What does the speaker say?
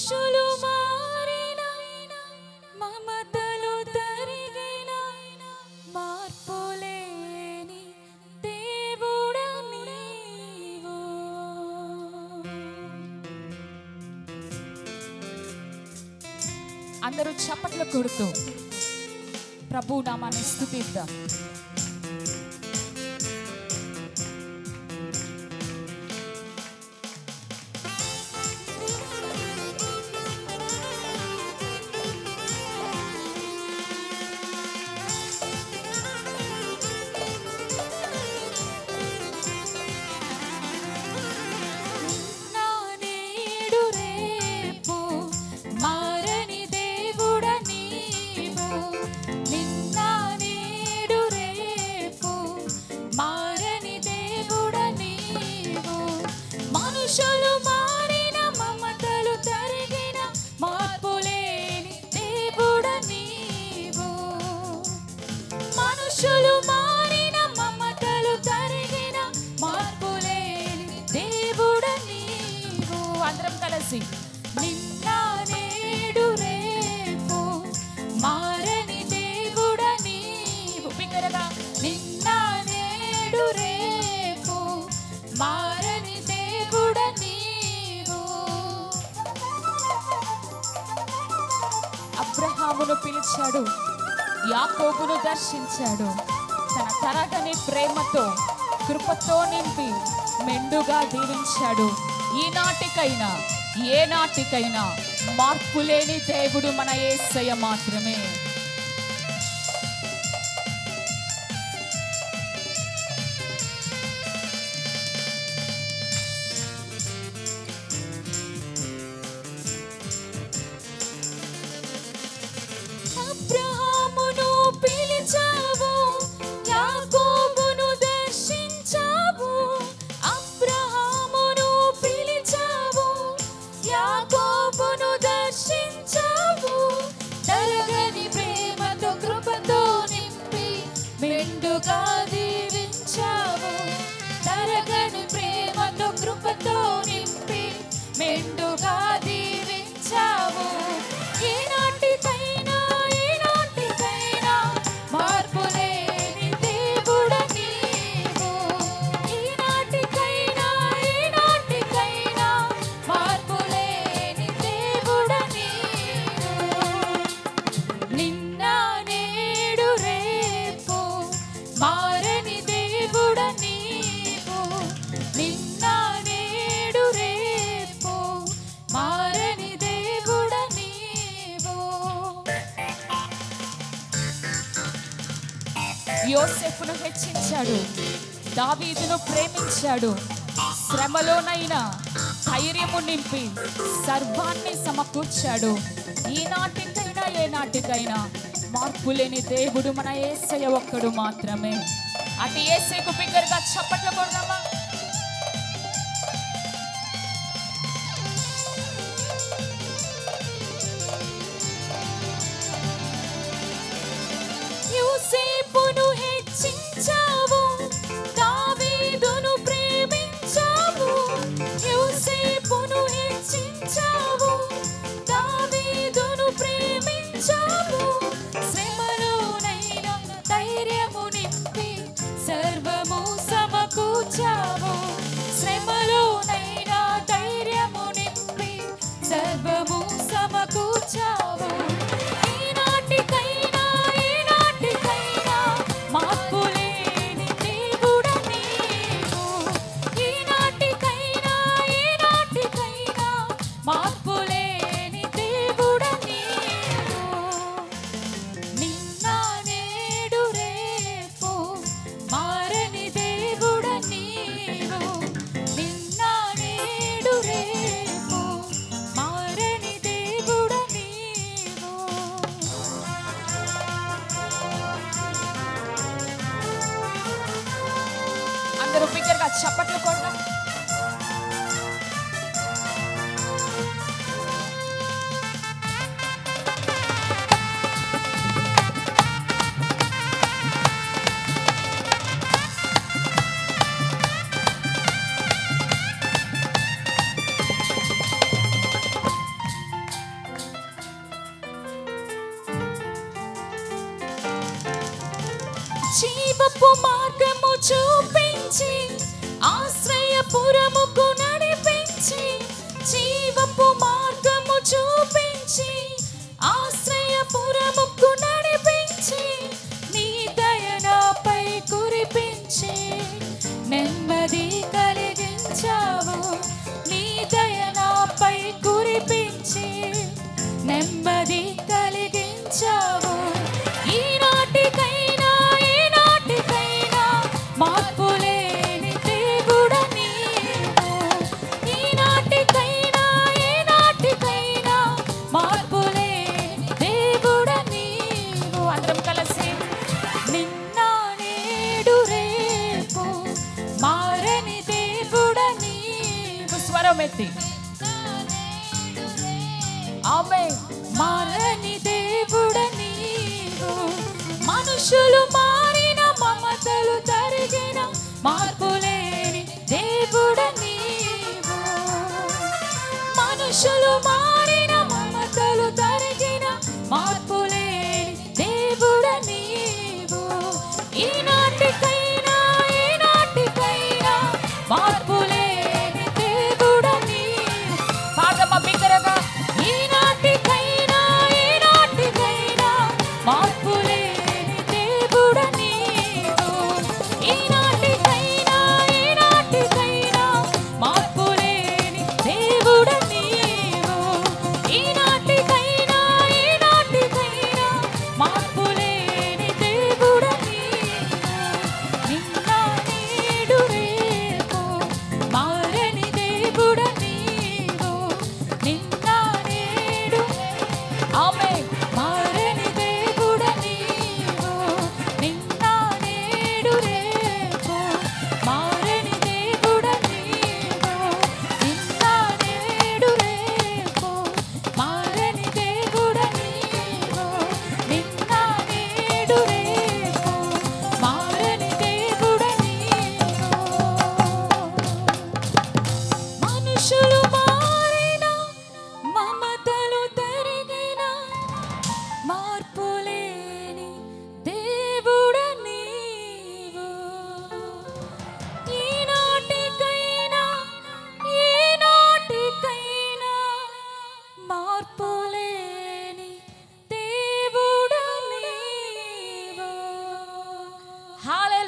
మనుషులు మారిన మమతలు తరిగిన మార్పులేని దేవుడా నీవు. అందరూ చప్పట్లు కొడుతూ ప్రభు నామాన్ని స్తుతిద్దాం. మనుషులు మారిన మమతలు తరిగిన మార్పులేని దేవుడా నీవు. మనుషులు మారిన మమతలు తరిగిన మార్పులేని దేవుడా నీవు. అందరం కలిసి నిన్న నేడు రేపు మారని దేవుడా నీవు. బిగ్గరగా నిన్న నేడు రేపు మారని దేవుడా నీవు. అబ్రహామును పిలిచాడు, యాకోబును దర్శించాడు. తన తరగని ప్రేమతో కృపతో నింపి మెండుగా దీవించాడు. ఈనాటికైనా ఏనాటికైనా మార్పులేని దేవుడు మన యేసయ్య మాత్రమే. అబ్రహామును పిలిచావు, యాకోబును దర్శించావు. అబ్రహామును పిలిచావు, యాకోబును దర్శించావు. తరగని ప్రేమతో కృపతో నింపి మెండుగా దీవించావు. తరగని ప్రేమతో కృపతో నింపి మెండుగా దీవించావు. ఈనాటికైనా ఏనాటికైనా మార్పులేని దేవుడా నీవు. ఈనాటికైనా ఏనాటికైనా మార్పులేని దేవుడా నీవు. నిన్న నేడు రేపు మారని దేవుడా నీవు. నిన్న నేడు రేపు మారని దేవుడా నీవు. యోసేపును హెచ్చించాడు, దావీదును ప్రేమించాడు. శ్రమలోనైనా ధైర్యము నింపి సర్వాన్ని సమకూర్చాడు. ఈనాటికైనా ఏనాటికైనా మార్పులేని దేవుడు మన యేసయ్య ఒక్కడు మాత్రమే. అటు యేసయ్యకు బిగ్గరగా చప్పట్లు కొడదామా? యోసేపును హెచ్చించావు, దావీదును ప్రేమించావు. యోసేపును హెచ్చించావు, దావీదును ప్రేమించావు. శ్రమలోనైనా ధైర్యము నింపి సర్వము సమకూర్చావు. శ్రమలోనైనా ధైర్యము నింపి సర్వము సమకూర్చావు. ఈనాటికైనా ఏనాటికైనా మార్పులేని దేవుడా నీవు. ఈనాటికైనా ఏనాటికైనా మార్పులేని దేవుడా నీవు. నిన్న నేడు రేపు మారని దేవుడా నీవు. నిన్న నేడు రేపు మారని దేవుడా నీవు. అందరూ బిగ్గరగా చప్పట్లు కొడదాం. జీవపు మార్గము చూపించి ఆశ్రయపురముకు నడిపించి, జీవపు మార్గము చూపించి ఆశ్రయపురముకు నడిపించి, నీ దయ నాపై కురిపించి నెమ్మది కలిగించావు. నీ దయ నాపై కురిపించి నెమ్మది కలిగించావు. ఈనాటికైనా ఏనాటికైనా మార్పులేని దేవుడ నీవు. ఈనాటికైనా ఏనాటికైనా మార్పులేని దేవుడ నీవు. అందరం కలిసి నిన్న నేడు రేపు మారని దేవుడ నీవు. స్వరమెత్తి ఆమేన్. మారని దేవుడ నీవు. మనుషులు మారిన మమతలు తరిగిన మార్పులేని దేవుడ నీవు. మనుషులు మారిన మమతలు తరిగిన మార్పులేని దేవుడ నీవు. ఈనాటికైనా ఏనాటికైనా మార్పులేని దేవుడ నీవు. పాదమ బిగ్గరగా ఈనాటికైనా ఏనాటికైనా మార్పులేని దేవుడ నీవు. ఈనాటికైనా ఏనాటికైనా మార్పులేని దేవుడ నీవు. ఈనాటికైనా ఏనాటికైనా మార్పులేని దేవుడ నీవు. నిన్న నేడు రేపు మారని దేవుడ నీవు. నిన్న నేడు ఆమేన్. మారని దేవుడ నీవు. నిన్న నేడు రేపు మారని దేవుడ నీవు. నిన్న నేడు రేపు మారని దేవుడ నీవు. నిన్న నేడు రేపు మారని దేవుడ నీవు. మనుషులు మారిన మమతలు తరిగిన మార్పులేని దేవుడ నీవు. ఈనాటికైనా ఏనాటికైనా మార్పులేని దేవుడ నీవు. హల్లెలూయా.